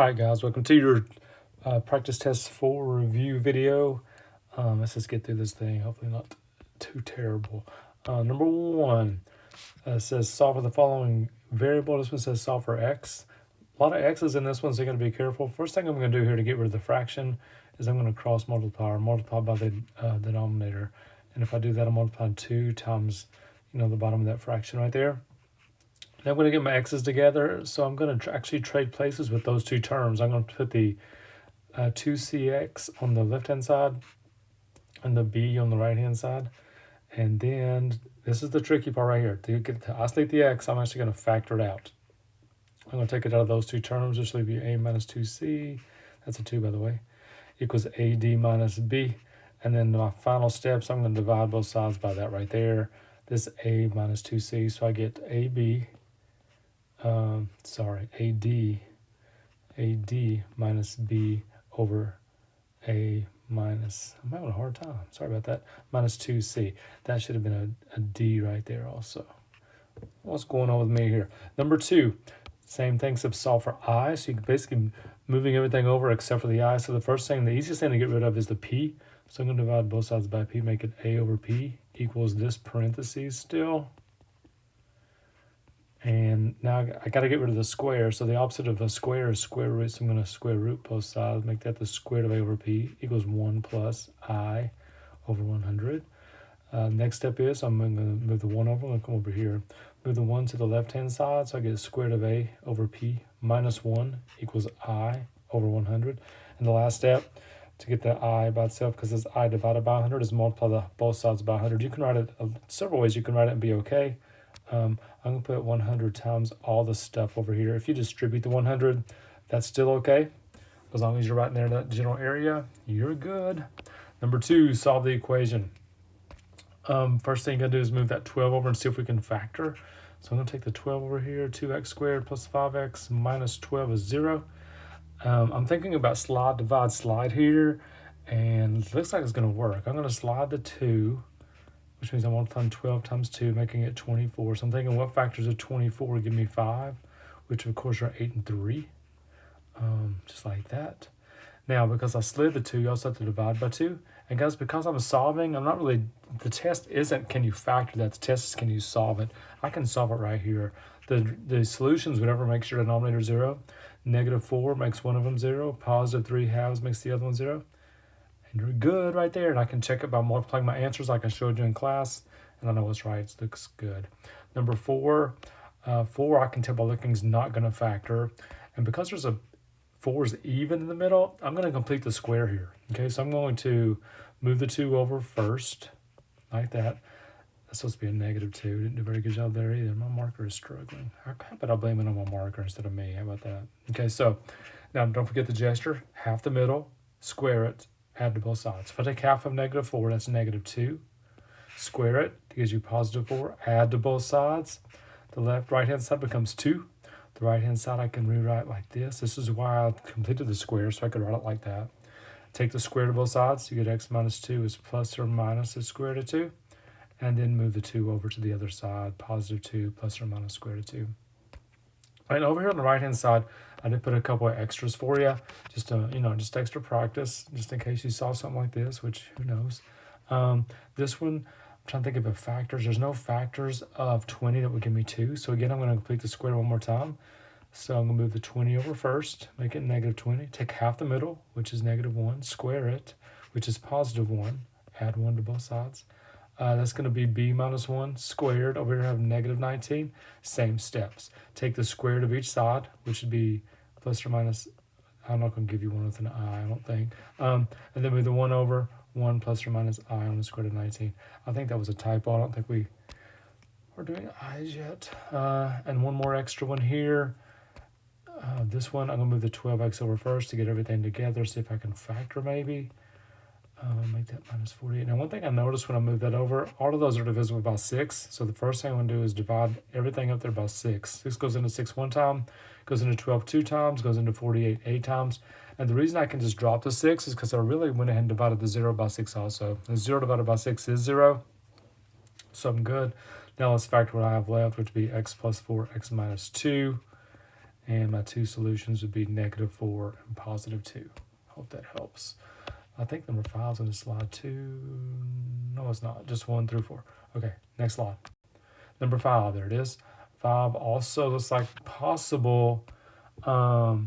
Alright guys, welcome to your practice test 4 review video. Let's just get through this thing, hopefully not too terrible. Number 1 says solve for the following variable. This one says solve for x. A lot of x's in this one, so you got to be careful. First thing I'm going to do here to get rid of the fraction is I'm going to cross multiply or multiply by the denominator. And if I do that, I'm multiplying 2 times the bottom of that fraction right there. Now I'm going to get my x's together, so I'm going to actually trade places with those two terms. I'm going to put the 2cx on the left-hand side and the b on the right-hand side. And then, this is the tricky part right here. To isolate the x, I'm actually going to factor it out. I'm going to take it out of those two terms, which will be a minus 2c, that's a 2 by the way, equals ad minus b. And then my final steps, I'm going to divide both sides by that right there. This a minus 2c, so I get ab. AD minus B over A minus, I'm having a hard time, sorry about that, minus 2C. That should have been a D right there also. What's going on with me here? Number 2, same thing except solve for I. So you can basically moving everything over except for the I. So the first thing, the easiest thing to get rid of is the P. So I'm going to divide both sides by P, make it A over P equals this parentheses still. And now I got to get rid of the square. So the opposite of a square is square root. So I'm going to square root both sides, make that the square root of a over p equals 1 plus I over 100. Next step is I'm going to move the 1 over. I'm going to come over here. Move the 1 to the left-hand side. So I get square root of a over p minus 1 equals I over 100. And the last step, to get the I by itself, because it's I divided by 100, is multiply both sides by 100. You can write it several ways. You can write it and be okay. I'm going to put 100 times all the stuff over here. If you distribute the 100, that's still okay. As long as you're right in there in that general area, you're good. Number 2, solve the equation. First thing you got to do is move that 12 over and see if we can factor. So I'm going to take the 12 over here. 2x squared plus 5x minus 12 is 0. I'm thinking about slide, divide, slide here. And it looks like it's going to work. I'm going to slide the 2, which means I'm multiplying 12 times 2, making it 24. So I'm thinking, what factors of 24 give me 5, which of course are 8 and 3, just like that. Now, because I slid the 2, you also have to divide by 2. And guys, because I'm solving, I'm not really, the test isn't can you factor that, the test is can you solve it. I can solve it right here. The solutions, whatever makes your denominator 0. Negative 4 makes one of them 0. Positive 3 halves makes the other one 0. And you're good right there. And I can check it by multiplying my answers like I showed you in class. And I know what's right. It looks good. Number 4, 4 I can tell by looking is not going to factor. And because there's a 4 is even in the middle, I'm going to complete the square here. Okay, so I'm going to move the 2 over first, like that. That's supposed to be a negative 2. Didn't do a very good job there either. My marker is struggling. How about I blame it on my marker instead of me? How about that? Okay, so now don't forget the gesture. Half the middle, square it, add to both sides. If I take half of negative 4, that's negative 2. Square it, it gives you positive 4. Add to both sides. The right-hand side becomes 2. The right-hand side I can rewrite like this. This is why I completed the square, so I could write it like that. Take the square to both sides. You get x minus 2 is plus or minus the square root of 2. And then move the 2 over to the other side. Positive 2 plus or minus square root of 2. And over here on the right-hand side, I did put a couple of extras for you, just just extra practice, just in case you saw something like this, which who knows. This one, I'm trying to think of factors. There's no factors of 20 that would give me 2. So again, I'm going to complete the square one more time. So I'm going to move the 20 over first, make it negative 20. Take half the middle, which is negative 1, square it, which is positive 1. Add 1 to both sides. That's going to be b minus 1 squared. Over here I have negative 19. Same steps. Take the square root of each side, which would be plus or minus. I'm not going to give you one with an I don't think. And then move the 1 over. 1 plus or minus I on the square root of 19. I think that was a typo. I don't think we are doing i's yet. And one more extra one here. This one, I'm going to move the 12x over first to get everything together. See if I can factor maybe. Make that minus 48. Now, one thing I noticed when I moved that over, all of those are divisible by 6. So the first thing I'm going to do is divide everything up there by 6. 6 goes into 6 one time, goes into 12 2 times, goes into 48 8 times. And the reason I can just drop the 6 is because I really went ahead and divided the 0 by 6 also. And 0 divided by 6 is 0. So I'm good. Now let's factor what I have left, which would be x plus 4, x minus 2. And my two solutions would be -4 and +2. Hope that helps. I think number 5 is on the slide too. No, it's not. Just 1 through 4. Okay, next slide. Number 5, there it is. 5 also looks like possible divide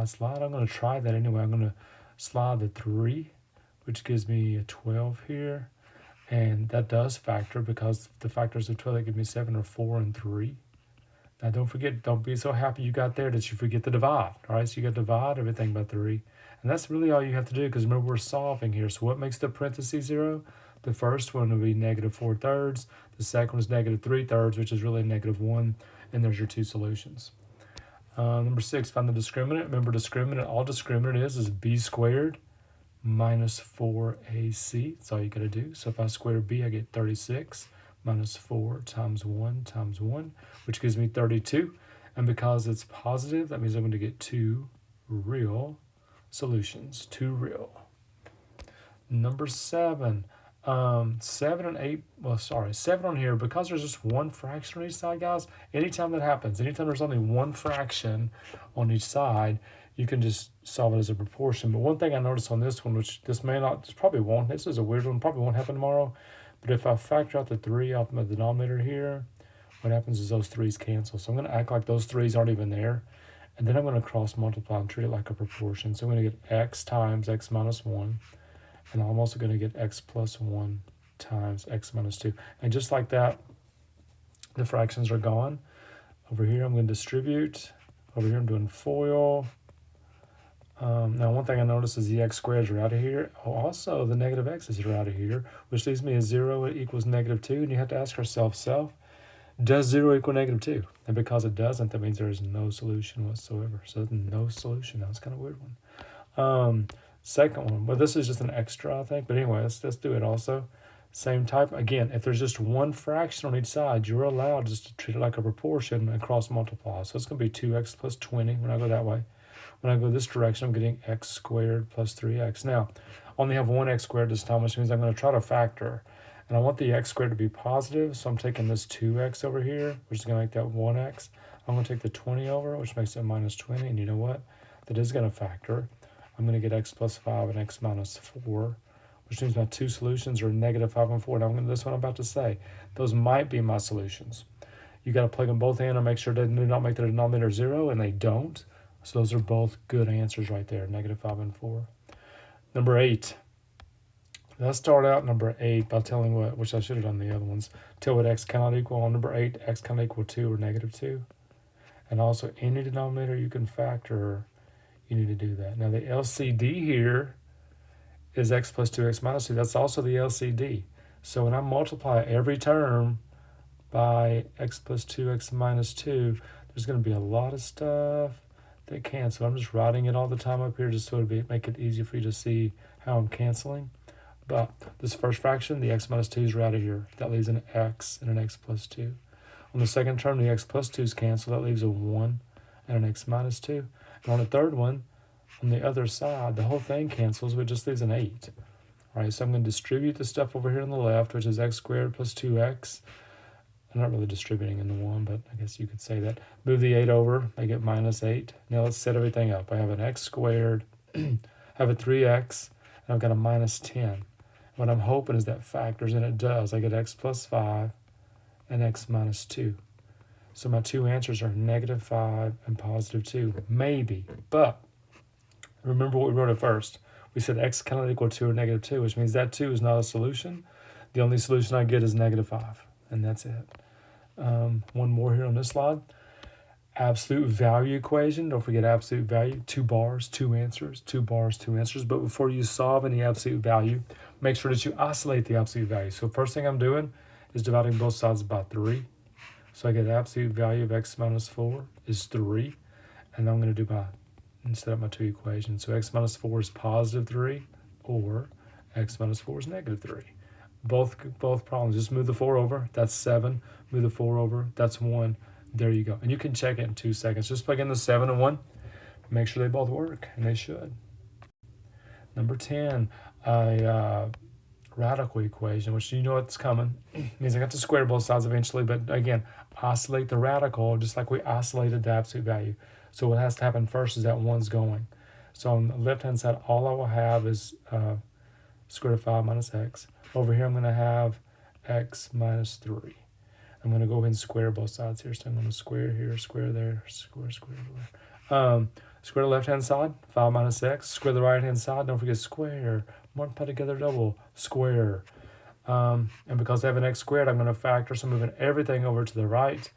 slide. I'm going to try that anyway. I'm going to slide the 3, which gives me a 12 here. And that does factor because the factors of 12 that give me 7 are 4 and 3. Now don't forget, don't be so happy you got there that you forget the divide. All right, so you got to divide everything by 3. And that's really all you have to do because remember we're solving here. So what makes the parentheses 0? The first one will be -4/3. The second one is -3/3, which is really -1. And there's your two solutions. Number 6, find the discriminant. Remember discriminant, all discriminant is b squared minus 4ac. That's all you got to do. So if I square b, I get 36 minus 4 times 1 times 1, which gives me 32. And because it's positive, that means I'm going to get 2 real solutions. 2 real. Number 7. 7 and 8, 7 on here, because there's just one fraction on each side, guys, anytime that happens, anytime there's only one fraction on each side, you can just solve it as a proportion. But one thing I noticed on this one, which this probably won't, this is a weird one, probably won't happen tomorrow, but if I factor out the 3 off my denominator here, what happens is those 3's cancel. So I'm going to act like those 3's aren't even there, and then I'm going to cross multiply and treat it like a proportion. So I'm going to get x times x minus 1, and I'm also going to get x plus 1 times x minus 2. And just like that, the fractions are gone. Over here, I'm going to distribute. Over here, I'm doing FOIL. Now, one thing I noticed is the x squareds are out of here. Also, the negative x's are out of here, which leaves me a 0 equals -2. And you have to ask yourself, does 0 equal -2? And because it doesn't, that means there is no solution whatsoever. So no solution. That's kind of a weird one. Second one, well, this is just an extra, I think. But anyway, let's do it also. Same type. Again, if there's just one fraction on each side, you're allowed just to treat it like a proportion and cross multiply. So it's going to be 2x plus 20 when I go that way. When I go this direction, I'm getting x squared plus 3x. Now, I only have one x squared this time, which means I'm going to try to factor. And I want the x squared to be positive, so I'm taking this 2x over here, which is going to make that 1x. I'm going to take the 20 over, which makes it minus 20. And you know what? That is going to factor. I'm going to get x plus 5 and x minus 4, which means my two solutions are -5 and 4. Now, this one I'm about to say, those might be my solutions. You got to plug them both in and make sure they do not make their denominator 0, and they don't. So those are both good answers right there, -5 and 4. Number 8. Let's start out number 8 by telling what, which I should have done the other ones, tell what x cannot equal. On number 8, x cannot equal 2 or -2. And also any denominator you can factor, you need to do that. Now the LCD here is x plus 2x minus 2. That's also the LCD. So when I multiply every term by x plus 2x minus 2, there's going to be a lot of stuff that cancel. I'm just writing it all the time up here just so it'll make it easy for you to see how I'm canceling. But this first fraction, the x minus 2's are out of here. That leaves an x and an x plus 2. On the second term, the x plus 2's cancel. That leaves a 1 and an x minus 2. And on the third one, on the other side, the whole thing cancels, but it just leaves an 8. All right, so I'm going to distribute the stuff over here on the left, which is x squared plus 2x. I'm not really distributing in the 1, but I guess you could say that. Move the 8 over, I get -8. Now let's set everything up. I have an x squared, I have a 3x, and I've got a -10. What I'm hoping is that factors, and it does. I get x plus 5 and x minus 2. So my two answers are -5 and +2. Maybe, but remember what we wrote at first. We said x cannot equal 2 or -2, which means that 2 is not a solution. The only solution I get is -5, and that's it. One more here on this slide. Absolute value equation. Don't forget absolute value. 2 bars, 2 answers. 2 bars, 2 answers. But before you solve any absolute value, make sure that you isolate the absolute value. So first thing I'm doing is dividing both sides by 3. So I get absolute value of x minus 4 is 3. And I'm going to do instead of my two equations. So x minus 4 is +3 or x minus 4 is -3. Both problems. Just move the 4 over. That's 7. Move the 4 over. That's 1. There you go. And you can check it in 2 seconds. Just plug in the 7 and 1. Make sure they both work, and they should. Number 10, a radical equation, which you know it's coming. It means I got to square both sides eventually, but again, isolate the radical just like we isolated the absolute value. So what has to happen first is that 1's going. So on the left-hand side, all I will have is square root of 5 minus x. Over here, I'm going to have x minus 3. I'm going to go ahead and square both sides here. So I'm going to square here, square there, square everywhere. Square the left-hand side, 5 minus x. Square the right-hand side, don't forget square. Multiply together, double, square. And because I have an x squared, I'm going to factor, so I'm moving everything over to the right.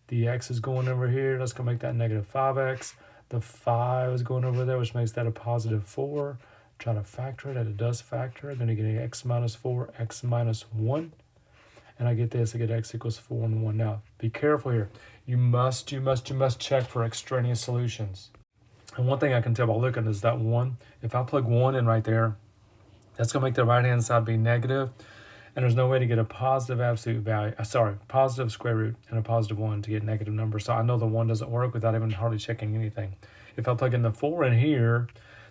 The x is going over here. Let's go make that negative 5x. The 5 is going over there, which makes that a positive 4. Try to factor it, and it does factor. Then you get x minus 4, x minus 1. And I get this, I get x equals 4 and 1. Now, be careful here. You must check for extraneous solutions. And one thing I can tell by looking is that 1, if I plug 1 in right there, that's going to make the right-hand side be negative. And there's no way to get a positive absolute value, positive square root and a positive 1 to get negative numbers. So I know the 1 doesn't work without even hardly checking anything. If I plug in the 4 in here,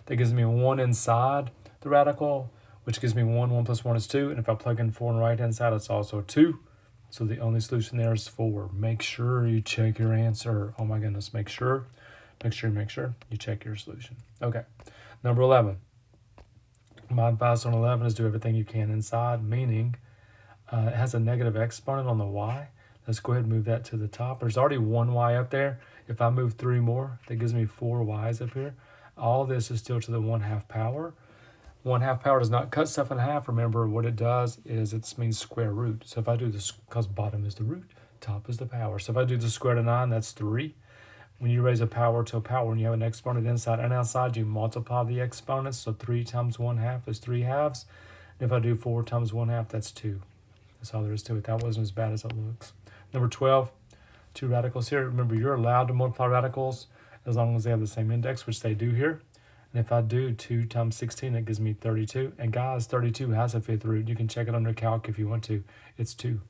that gives me 1 inside the radical, which gives me 1. 1 plus 1 is 2. And if I plug in 4 on the right-hand side, it's also 2. So the only solution there is 4. Make sure you check your answer. Oh my goodness, make sure you check your solution. Okay, number 11. My advice on 11 is do everything you can inside, meaning it has a negative exponent on the y. Let's go ahead and move that to the top. There's already 1 y up there. If I move 3 more, that gives me 4 y's up here. All this is still to the 1/2 power. 1/2 power does not cut stuff in half. Remember, what it does is it means square root. So if I do this, because bottom is the root, top is the power. So if I do the square root of 9, that's 3. When you raise a power to a power, when you have an exponent inside and outside, you multiply the exponents. So 3 times 1/2 is 3 halves. And if I do 4 times 1/2, that's 2. That's all there is to it. That wasn't as bad as it looks. Number 12, 2 radicals here. Remember, you're allowed to multiply radicals as long as they have the same index, which they do here. And if I do 2 times 16, it gives me 32. And guys, 32 has a 5th root. You can check it under calc if you want to. It's 2.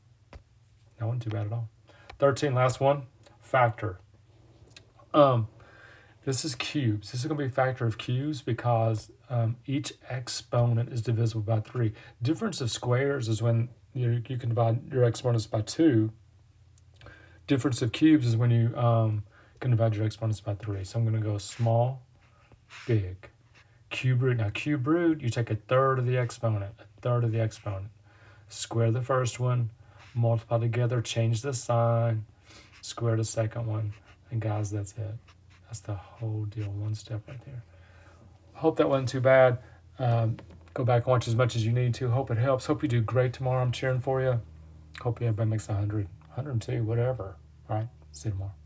That wasn't too bad at all. 13, last one, factor. This is cubes. This is going to be a factor of cubes because each exponent is divisible by 3. Difference of squares is when you can divide your exponents by 2. Difference of cubes is when you can divide your exponents by 3. So I'm going to go small, big. Cube root. Now, cube root, you take 1/3 of the exponent. 1/3 of the exponent. Square the first one. Multiply together. Change the sign. Square the second one. And guys, that's it. That's the whole deal. One step right there. Hope that wasn't too bad. Go back and watch as much as you need to. Hope it helps. Hope you do great tomorrow. I'm cheering for you. Hope everybody makes 100, 102, whatever. All right. See you tomorrow.